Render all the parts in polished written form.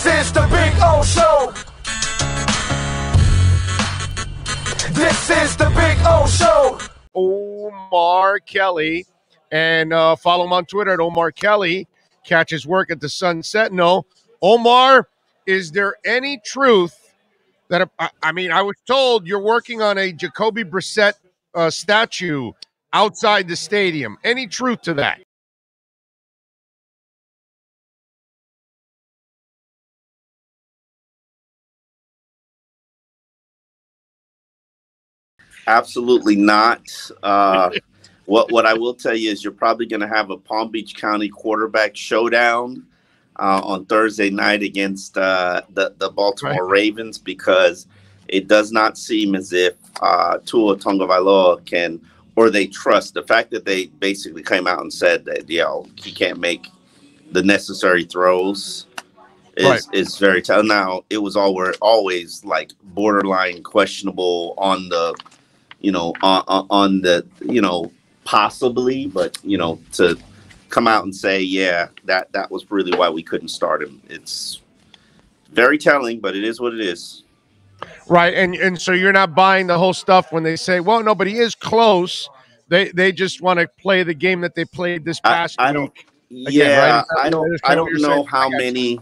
This is the Big O Show. This is the Big O Show. Omar Kelly, and follow him on Twitter at Omar Kelly. Catch his work at the Sun Sentinel. Omar, is there any truth that I mean? I was told you're working on a Jacoby Brissett statue outside the stadium. Any truth to that? Absolutely not. What I will tell you is you're probably going to have a Palm Beach County quarterback showdown on Thursday night against the Baltimore Ravens, because it does not seem as if Tua Tagovailoa can, or they trust the fact that they basically came out and said that he can't make the necessary throws. Is very telling. Now, it was always like borderline questionable on the, on the, possibly, but, to come out and say, yeah, that was really why we couldn't start him. It's very telling, but it is what it is. Right. And so you're not buying the whole stuff when they say, well, no, but he is close. They just want to play the game that they played this past week. I don't know how many.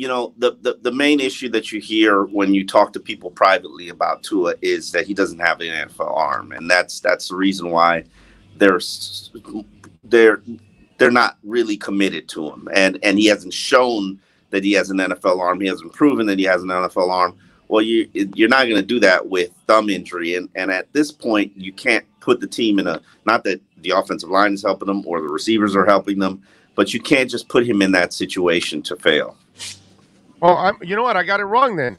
The main issue that you hear when you talk to people privately about Tua is that he doesn't have an NFL arm, and that's the reason why they're not really committed to him, and he hasn't shown that he has an NFL arm. He hasn't proven that he has an NFL arm. Well, you're not going to do that with thumb injury, and at this point, you can't put the team in not that the offensive line is helping them or the receivers are helping them, but you can't just put him in that situation to fail. Well, you know what? I got it wrong then.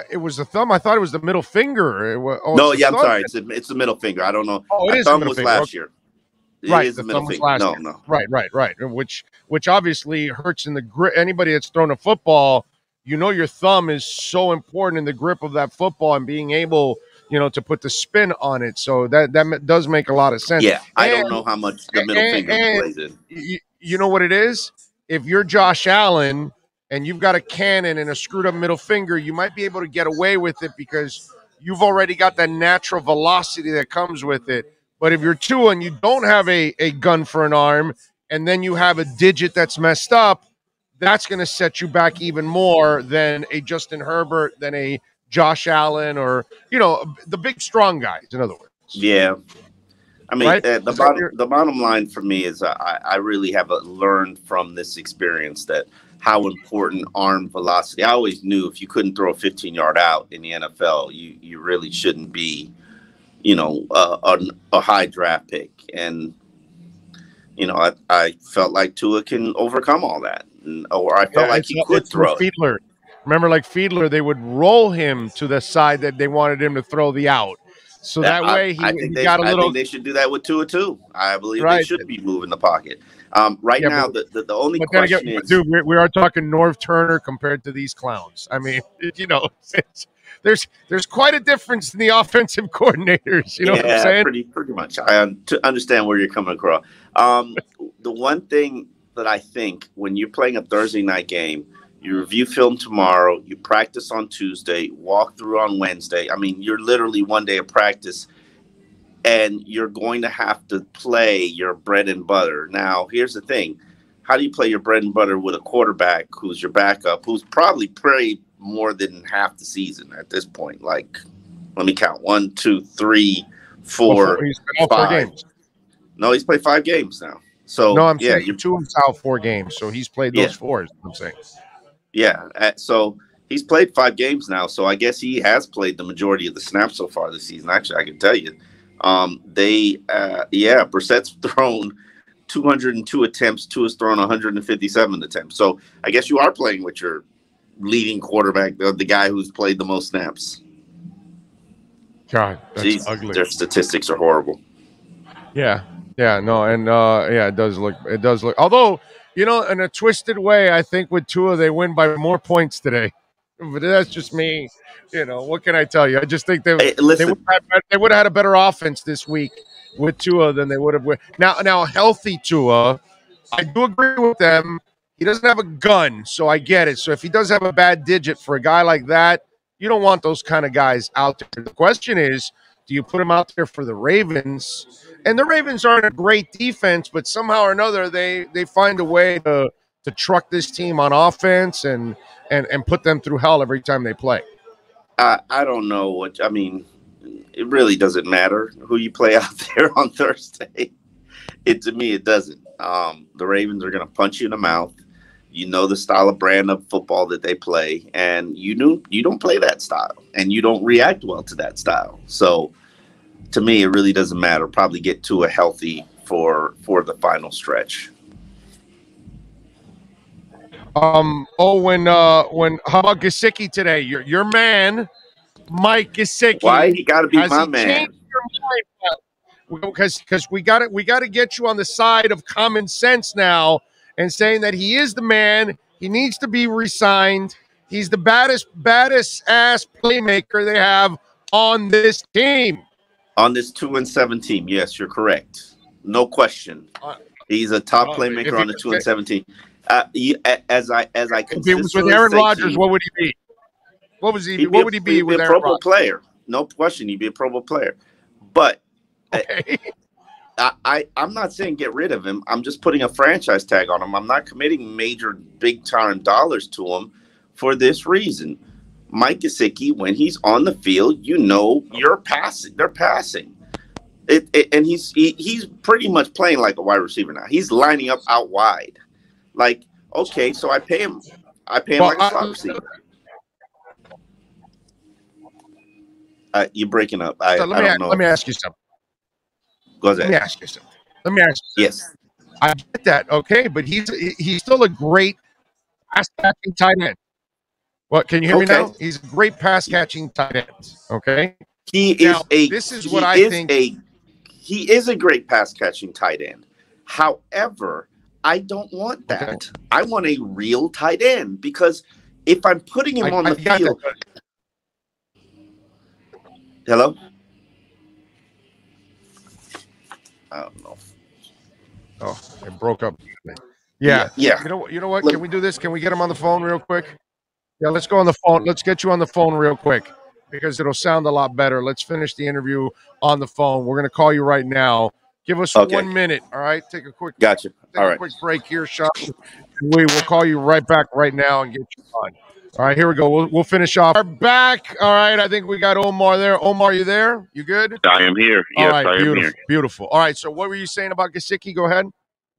It was the thumb. I thought it was the middle finger. I'm sorry. It's the middle finger. I don't know. Oh, it is thumb the was finger. last year. Right, is the middle thumb was finger. last year. No. Right. Which obviously hurts in the grip. Anybody that's thrown a football, your thumb is so important in the grip of that football and being able, to put the spin on it. So that does make a lot of sense. Yeah, I don't know how much the middle finger plays in. You know what it is? If you're Josh Allen and you've got a cannon and a screwed up middle finger, you might be able to get away with it because you've already got that natural velocity that comes with it. But if you're Tua and you don't have a gun for an arm and then you have a digit that's messed up, that's going to set you back even more than a Justin Herbert, than a Josh Allen, or, the big strong guys, in other words. Yeah. I mean, right? the bottom line for me is I really have learned from this experience that how important arm velocity. I always knew if you couldn't throw a 15-yard out in the NFL, you really shouldn't be, a high draft pick. And, I felt like Tua can overcome all that. Or I felt like he could throw Fiedler. Remember, like Fiedler, they would roll him to the side that they wanted him to throw the out. So that way he got a little. I think they should do that with Tua too. I believe they should be moving the pocket. Now, the only question is, dude, we are talking Norv Turner compared to these clowns. I mean, there's quite a difference in the offensive coordinators. You know what I'm saying? Pretty much. I understand where you're coming across. The one thing that I think when you're playing a Thursday night game, you review film tomorrow, you practice on Tuesday, walk through on Wednesday. I mean, you're literally one day of practice, and you're going to have to play your bread and butter. Now, here's the thing. How do you play your bread and butter with a quarterback who's your backup, who's probably played more than half the season at this point? Like, let me count. 1, 2, 3, 4, he's been 5. 4 games. No, he's played 5 games now. So no, I'm saying you're 2 out 4 games. So he's played those 4. I'm saying. Yeah, so he's played 5 games now, so I guess he has played the majority of the snaps so far this season. Actually, I can tell you, Brissett's thrown 202 attempts. Tua's thrown 157 attempts. So I guess you are playing with your leading quarterback, the guy who's played the most snaps. God, that's ugly. Their statistics are horrible. Yeah, no, and it does look. Although, in a twisted way, I think with Tua they win by more points today. But that's just me. What can I tell you? I just think they would have had a better offense this week with Tua than they would have with now healthy Tua. I do agree with them. He doesn't have a gun, so I get it. So if he does have a bad digit for a guy like that, you don't want those kind of guys out there. The question is, do you put him out there for the Ravens? And the Ravens aren't a great defense, but somehow or another they find a way to truck this team on offense and put them through hell every time they play. I don't know what I mean. It really doesn't matter who you play out there on Thursday. To me, it doesn't. The Ravens are going to punch you in the mouth. You know the style of brand of football that they play, and you don't play that style, and you don't react well to that style. So, to me, it really doesn't matter. Probably get Tua healthy for the final stretch. When how about Gesicki today? Your man, Mike Gesicki. Why he got to be my man? Because we got to get you on the side of common sense now and saying that he is the man. He needs to be re-signed. He's the baddest ass playmaker they have on this team. On this 2-7 team, yes, you're correct. No question. He's a top playmaker on the 2-7 team. As I if he was with Aaron Rodgers, what would he be? What would he be with a Aaron Pro Bowl Rodgers? player? No question, he'd be a Pro Bowl player. But okay. I'm not saying get rid of him. I'm just putting a franchise tag on him. I'm not committing major big time dollars to him for this reason. Mike Gesicki, when he's on the field, you're passing. They're passing. And he's pretty much playing like a wide receiver now. He's lining up out wide. Like, okay, so I pay him like a slot receiver. You're breaking up. I don't know. Let me ask you something. Go ahead. Let me ask you something. Yes. I get that, okay, but he's still a great pass catching tight end. What? Can you hear me now? He's a great pass catching tight end. Okay. He is a great pass catching tight end. However, I don't want that. Okay. I want a real tight end because if I'm putting him on the field. Hello? I don't know. Oh, it broke up. Yeah. Yeah. You know what? Can we do this? Can we get him on the phone real quick? Yeah, let's go on the phone. Let's get you on the phone real quick because it'll sound a lot better. Let's finish the interview on the phone. We're going to call you right now. Give us 1 minute, all right? Take a quick quick break here, Sean. We will call you right back right now and get you on. All right, here we go. We'll finish off. We're back. All right, I think we got Omar there. Omar, you there? You good? I am here. Yes, all right, I am here. Beautiful. All right, so what were you saying about Gesicki? Go ahead.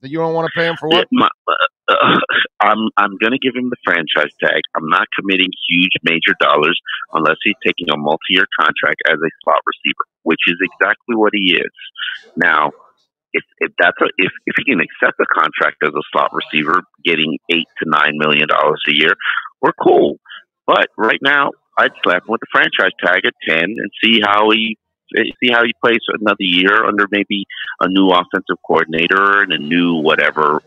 That you don't want to pay him for what? I'm going to give him the franchise tag. I'm not committing huge major dollars unless he's taking a multi-year contract as a slot receiver, which is exactly what he is. Now, if he can accept a contract as a slot receiver, getting $8 to $9 million a year, we're cool. But right now, I'd slap him with the franchise tag at 10 and see how he plays another year under maybe a new offensive coordinator and a new whatever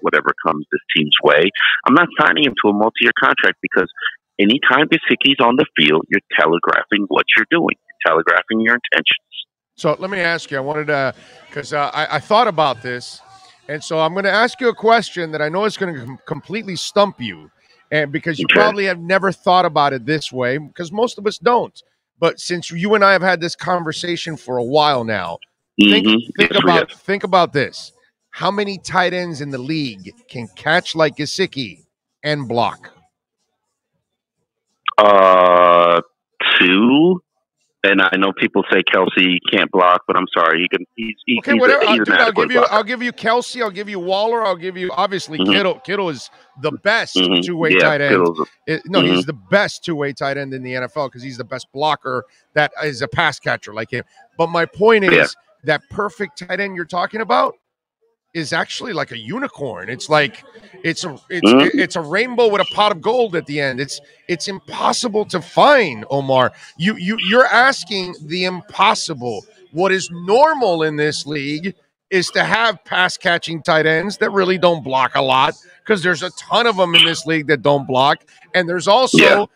comes this team's way. I'm not signing him to a multi-year contract because anytime Gesicki's on the field, you're telegraphing what you're doing. You're telegraphing your intentions. So let me ask you, I wanted to, because I thought about this, and so I'm going to ask you a question that I know is going to completely stump you, and because you probably have never thought about it this way, because most of us don't. But since you and I have had this conversation for a while now, think about this. How many tight ends in the league can catch like Gesicki and block? 2. And I know people say Kelsey can't block, but I'm sorry, he can. I'll give you Kelsey. I'll give you Waller. I'll give you obviously Kittle. Kittle is the best two-way tight end. He's the best two-way tight end in the NFL because he's the best blocker that is a pass catcher like him. But my point is that perfect tight end you're talking about is actually like a unicorn. It's like it's a rainbow with a pot of gold at the end. It's impossible to find, Omar. You're asking the impossible. What is normal in this league is to have pass catching tight ends that really don't block a lot because there's a ton of them in this league that don't block, and there's also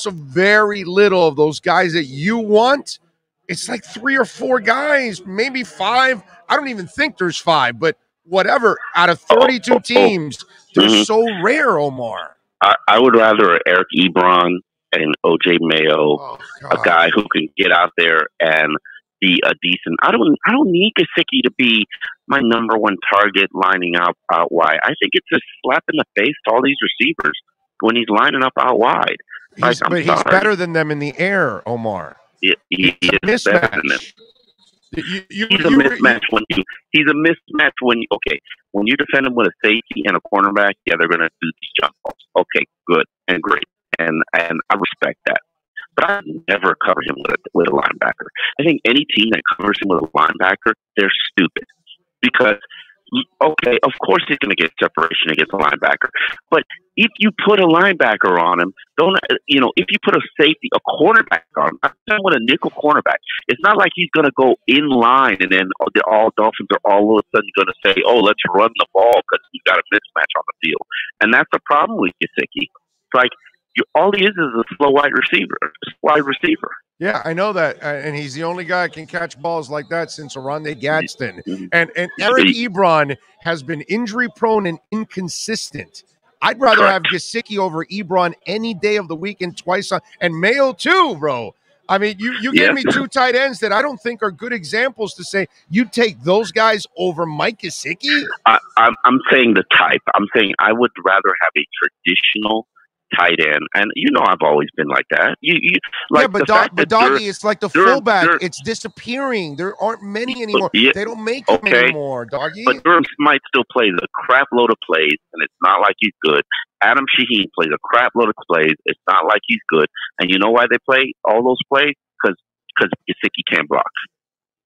very little of those guys that you want. It's like 3 or 4 guys, maybe 5. I don't even think there's 5, but whatever. Out of 32 teams, they're so rare, Omar. I would rather Eric Ebron and OJ Mayo, a guy who can get out there and be a decent. I don't need Gesicki to be my number one target lining up out wide. I think it's a slap in the face to all these receivers when he's lining up out wide. He's better than them in the air, Omar. He is better than them. He's a mismatch when you defend him with a safety and a cornerback. Yeah, they're going to do these jump balls. Okay, good and great, and I respect that. But I never cover him with a linebacker. I think any team that covers him with a linebacker, they're stupid because. Okay, of course he's going to get separation against a linebacker. But if you put a linebacker on him, if you put a safety, a cornerback on him, I'm talking with a nickel cornerback, it's not like he's going to go in line and then all Dolphins are all of a sudden going to say, oh, let's run the ball because we've got a mismatch on the field. And that's the problem with Gesicki. It's like all he is a slow wide receiver. Yeah, I know that, and he's the only guy that can catch balls like that since Oronde Gadsden. And Eric Ebron has been injury-prone and inconsistent. I'd rather have Gesicki over Ebron any day of the week and twice on, and Mayo too, bro. I mean, you gave me two tight ends that I don't think are good examples to say you take those guys over Mike Gesicki. I'm saying the type. I'm saying I would rather have a traditional tight end, and I've always been like that. But Doggy, it's like the fullback. It's disappearing. There aren't many anymore. They don't make them anymore, Doggy. But Durham might still play a crap load of plays, and it's not like he's good. Adam Shaheen plays a crap load of plays. It's not like he's good. And you know why they play all those plays? Because Gesicki can't block.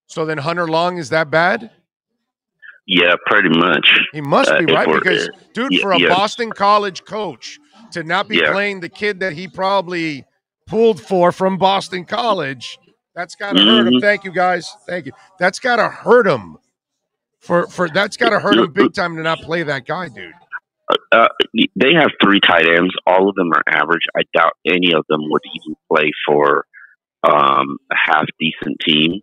So then Hunter Long is that bad? Yeah, pretty much. He must be, right? Because, dude, for a Boston College coach to not be playing the kid that he probably pulled for from Boston College, that's got to hurt him. Thank you, guys. Thank you. That's got to hurt him. That's got to hurt him big time to not play that guy, dude. They have 3 tight ends. All of them are average. I doubt any of them would even play for a half-decent team.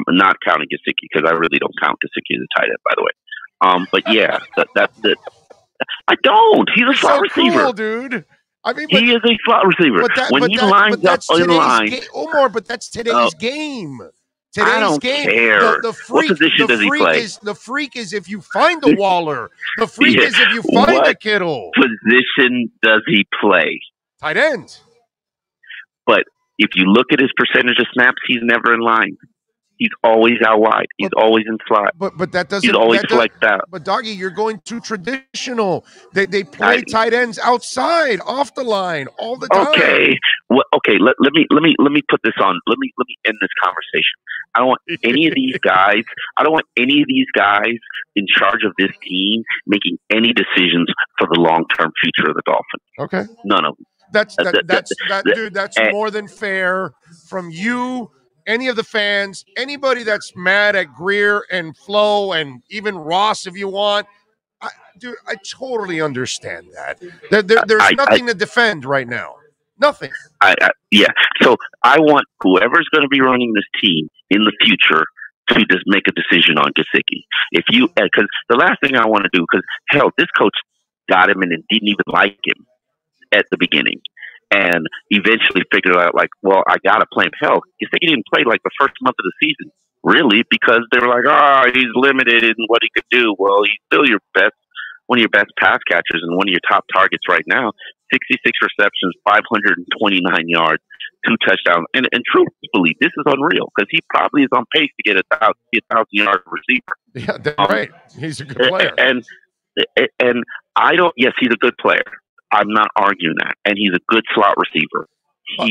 Not counting Gesicki, because I really don't count Gesicki as a tight end, by the way. But yeah, that's it. I don't. He's a slot receiver, cool, dude. I mean, he is a slot receiver. When he lines up in line, Omar, but that's today's game. I don't care. The freak, what position does he play? The freak is if you find the Waller. The freak is if you find the Kittle. Position does he play? Tight end. But if you look at his percentage of snaps, he's never in line. He's always out wide. He's always in slot. But that doesn't. He's always flexed out. But Doggy, you're going too traditional. They play tight ends outside, off the line, all the time. Okay. Well, okay. Let me put this on. Let me end this conversation. I don't want any of these guys. I don't want any of these guys in charge of this team making any decisions for the long-term future of the Dolphins. Okay. None of them. That's more than fair from you. Any of the fans, anybody that's mad at Greer and Flo and even Ross, if you want, I totally understand that. There's nothing to defend right now. Nothing. So I want whoever's going to be running this team in the future to just make a decision on Gesicki. Because the last thing I want to do, because hell, this coach got him and didn't even like him at the beginning. And eventually figured out, I got to play him. Hell, Gesicki didn't play the first month of the season, really, because they were like, he's limited in what he could do. Well, he's still one of your best pass catchers and one of your top targets right now. 66 receptions, 529 yards, 2 touchdowns. And truthfully, this is unreal because he probably is on pace to get a 1,000-yard receiver. Yeah, that's right. He's a good player. And I don't. Yes, he's a good player. I'm not arguing that, and he's a good slot receiver.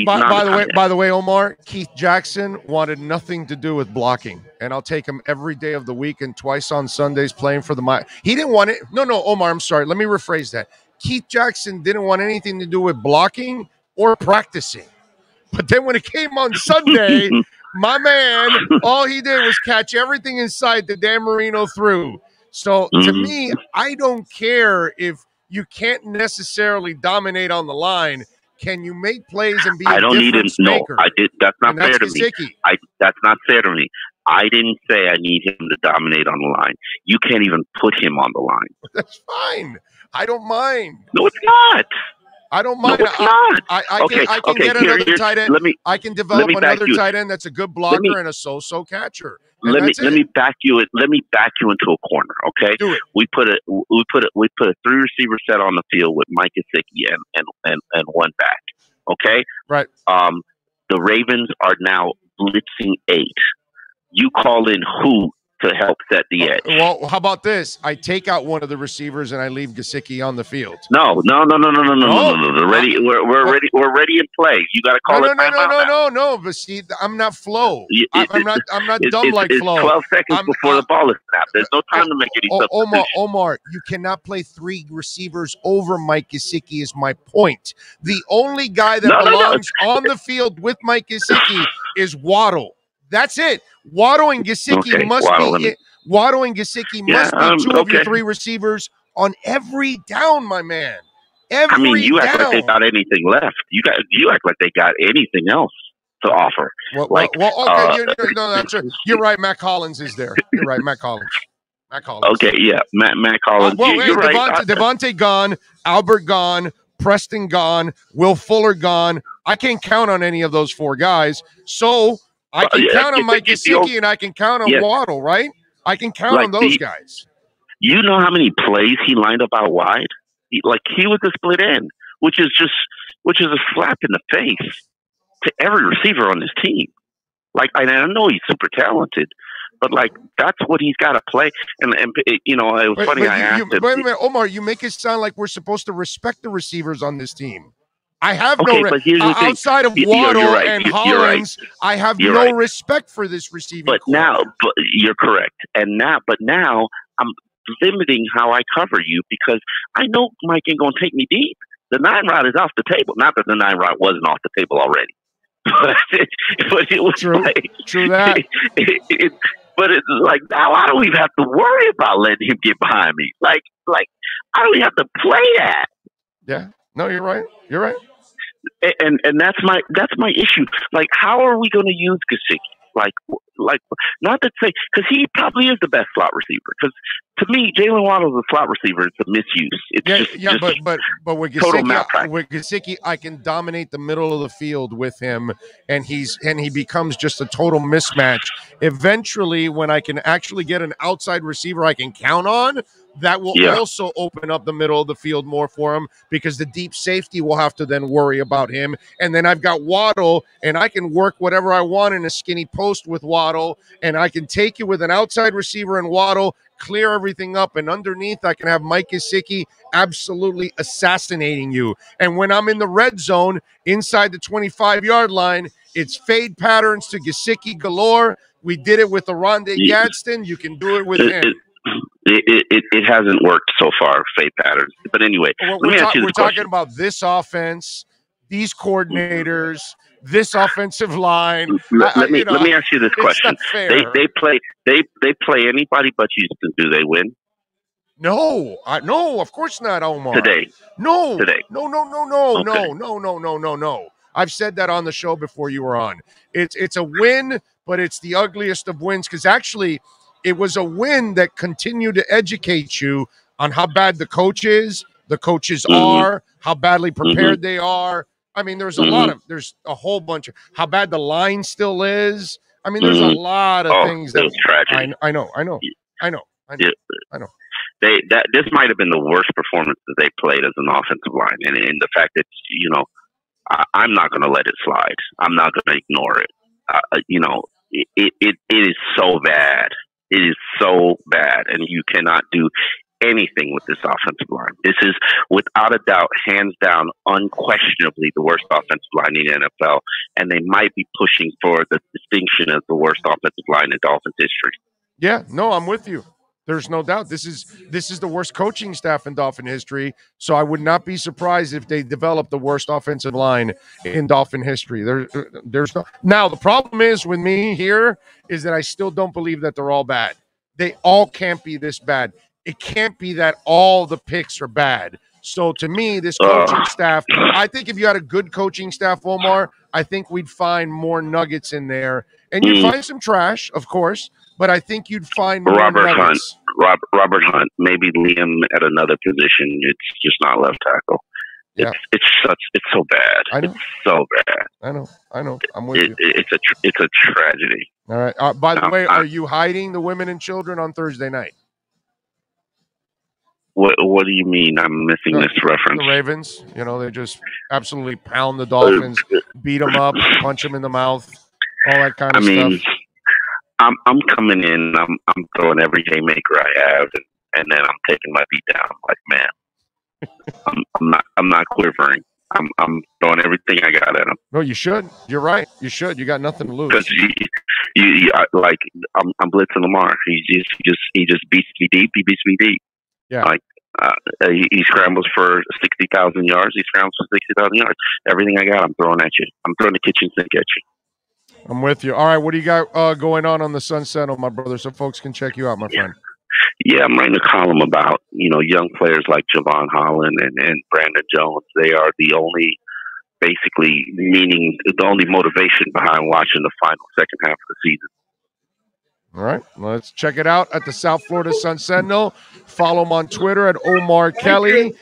By the way, Omar, Keith Jackson wanted nothing to do with blocking, and I'll take him every day of the week and twice on Sundays playing for the. He didn't want it. No, Omar, I'm sorry. Let me rephrase that. Keith Jackson didn't want anything to do with blocking or practicing, but then when it came on Sunday, my man, all he did was catch everything inside that Dan Marino threw. So to me, I don't care if you can't necessarily dominate on the line. Can you make plays and be? I don't need him. Maker? No, I did. That's not fair to me. That's not fair to me. I didn't say I need him to dominate on the line. You can't even put him on the line. That's fine. I don't mind. No, it's not. I don't mind. No, it's not. I can get another tight end. I can develop another tight end that's a good blocker and a so-so catcher. Let me back you into a corner, okay? Do it. We put a 3-receiver set on the field with Mike Gesicki and one back, okay? Right. The Ravens are now blitzing 8. You call in who to help set the edge? Well, how about this? I take out one of the receivers and I leave Gesicki on the field. No. We're ready in play. You got to call it timeout. No. But see, I'm not Flo. I'm not dumb like Flo. 12 seconds before the ball is snapped. There's no time to make any substitutions. Omar, you cannot play 3 receivers over Mike Gesicki is my point. The only guy that belongs on the field with Mike Gesicki is Waddle. That's it. Waddle and Gesicki must be 2 of your 3 receivers on every down, my man. You act like they got anything left. You act like they got anything else to offer. You're right. Matt Collins is there. You're right, Matt Collins. Okay, yeah, Matt Collins. You're right. Devontae gone, Albert gone, Preston gone, Will Fuller gone. I can't count on any of those 4 guys. So I can count on Mike Gesicki and I can count on Waddle, right? I can count on those guys. You know how many plays he lined up out wide? He was a split end, which is a slap in the face to every receiver on this team. I know he's super talented, but that's what he's got to play. And it was funny. I asked him. Wait a minute, Omar. You make it sound like we're supposed to respect the receivers on this team. I have outside of Waddle and Hollins. I have no respect for this receiving. But you're correct. But now I'm limiting how I cover you because I know Mike ain't gonna take me deep. The 9 route is off the table. Not that the 9 route wasn't off the table already, but it was true. True that. But it's now I don't even have to worry about letting him get behind me. I don't even have to play that. Yeah. No, you're right. You're right. And that's my issue. How are we going to use Gesicki? Not to say because he probably is the best slot receiver. Because to me, Jalen Waddle is a slot receiver. It's a misuse. It's but with Gesicki, I can dominate the middle of the field with him, and he becomes just a total mismatch. Eventually, when I can actually get an outside receiver I can count on, that will also open up the middle of the field more for him because the deep safety will have to then worry about him. And then I've got Waddle, and I can work whatever I want in a skinny post with Waddle, and I can take you with an outside receiver and Waddle, clear everything up, and underneath I can have Mike Gesicki absolutely assassinating you. And when I'm in the red zone inside the 25-yard line, it's fade patterns to Gesicki galore. We did it with Arondé Gadsden. You can do it with him. It hasn't worked so far, fade patterns. But anyway, we're talking about this offense, these coordinators, this offensive line. Let me ask you this question: They play anybody but Houston. Do they win? No, of course not, Omar. Today. No. I've said that on the show before you were on. It's a win, but it's the ugliest of wins because actually it was a win that continued to educate you on how bad the coaches are, how badly prepared they are. I mean, there's a whole bunch of how bad the line still is. I mean, there's a lot of things that tragic. I know. This might have been the worst performance that they played as an offensive line, and the fact that I'm not going to let it slide. I'm not going to ignore it. It is so bad. It is so bad, and you cannot do anything with this offensive line. This is, without a doubt, hands down, unquestionably the worst offensive line in the NFL, and they might be pushing for the distinction as the worst offensive line in Dolphins history. Yeah, no, I'm with you. There's no doubt. This is the worst coaching staff in Dolphin history, so I would not be surprised if they develop the worst offensive line in Dolphin history. There's no. Now, the problem is with me here is that I still don't believe that they're all bad. They all can't be this bad. It can't be that all the picks are bad. So to me, this coaching staff, I think if you had a good coaching staff, Omar, I think we'd find more nuggets in there. And you'd find some trash, of course, but I think you'd find more nuggets. Robert Hunt, maybe Liam at another position. It's just not left tackle. Yeah. It's so bad. I know. It's so bad. I know. I'm with you. It's a tragedy. All right. By the way, are you hiding the women and children on Thursday night? What do you mean? I'm missing this reference. The Ravens, they just absolutely pound the Dolphins, beat them up, punch them in the mouth, all that kind of stuff. I'm coming in. I'm throwing every haymaker I have, and then I'm taking my beat down. Like, man, I'm not quivering. I'm throwing everything I got at him. No, you should. You're right. You should. You got nothing to lose. Because I'm blitzing Lamar. He just beats me deep. He beats me deep. Yeah. Like he scrambles for 60,000 yards. He scrambles for 60,000 yards. Everything I got, I'm throwing at you. I'm throwing the kitchen sink at you. I'm with you. All right, what do you got going on the Sun Sentinel, my brother, so folks can check you out, my friend? Yeah, I'm writing a column about young players like Javon Holland and Brandon Jones. They are the only, basically, meaning the only motivation behind watching the final second half of the season. All right, let's check it out at the South Florida Sun Sentinel. Follow him on Twitter at Omar Kelly.